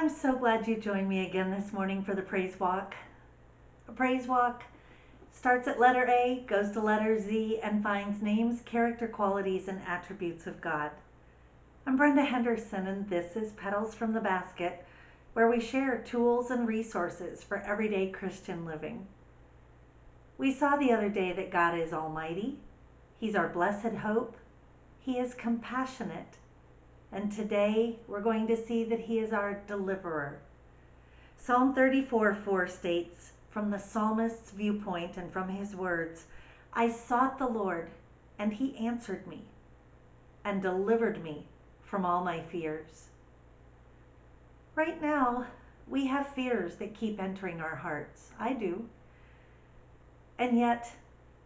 I'm so glad you joined me again this morning for the Praise Walk. A praise walk starts at letter A, goes to letter Z, and finds names, character qualities, and attributes of God. I'm Brenda Henderson, and this is Petals from the Basket, where we share tools and resources for everyday Christian living. We saw the other day that God is almighty. He's our blessed hope. He is compassionate. And today we're going to see that He is our deliverer. Psalm 34:4 states, from the psalmist's viewpoint and from his words, I sought the Lord, and He answered me and delivered me from all my fears. Right now, we have fears that keep entering our hearts. I do. And yet,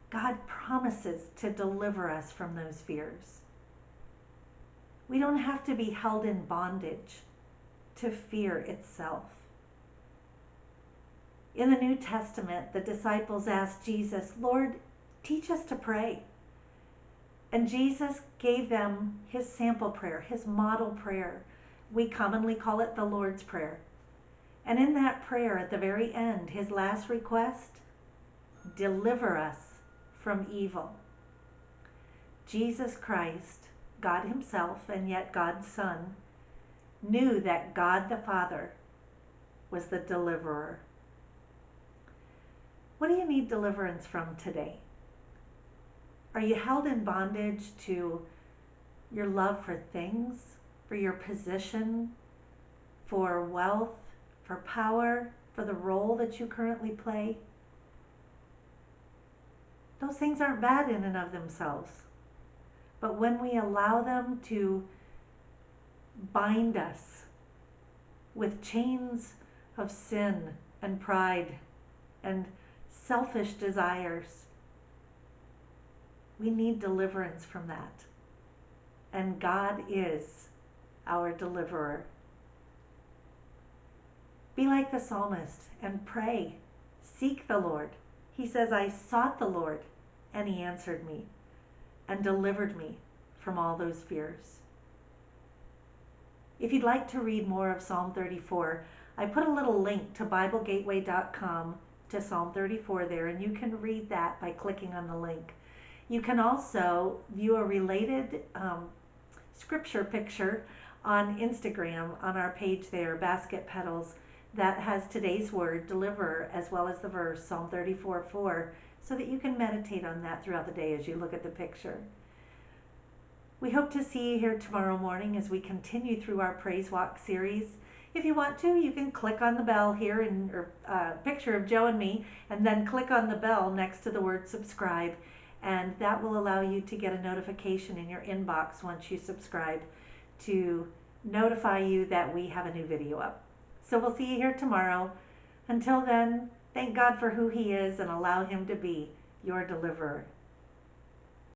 God promises to deliver us from those fears. We don't have to be held in bondage to fear itself. In the New Testament, the disciples asked Jesus, Lord, teach us to pray. And Jesus gave them His sample prayer, His model prayer. We commonly call it the Lord's Prayer. And in that prayer, at the very end, His last request, deliver us from evil. Jesus Christ, God Himself, and yet God's Son, knew that God the Father was the deliverer. What do you need deliverance from today? Are you held in bondage to your love for things, for your position, for wealth, for power, for the role that you currently play? Those things aren't bad in and of themselves. But when we allow them to bind us with chains of sin and pride and selfish desires, we need deliverance from that. And God is our deliverer. Be like the psalmist and pray. Seek the Lord. He says, I sought the Lord, and He answered me and delivered me from all those fears. If you'd like to read more of Psalm 34, I put a little link to BibleGateway.com to Psalm 34 there, and you can read that by clicking on the link. You can also view a related scripture picture on Instagram on our page there, Basket Petals, that has today's word, deliverer, as well as the verse, Psalm 34:4, so that you can meditate on that throughout the day as you look at the picture. We hope to see you here tomorrow morning as we continue through our Praise Walk series. If you want to, you can click on the bell here in a picture of Joe and me, and then click on the bell next to the word subscribe, and that will allow you to get a notification in your inbox once you subscribe to notify you that we have a new video up. So we'll see you here tomorrow. Until then, thank God for who He is and allow Him to be your deliverer.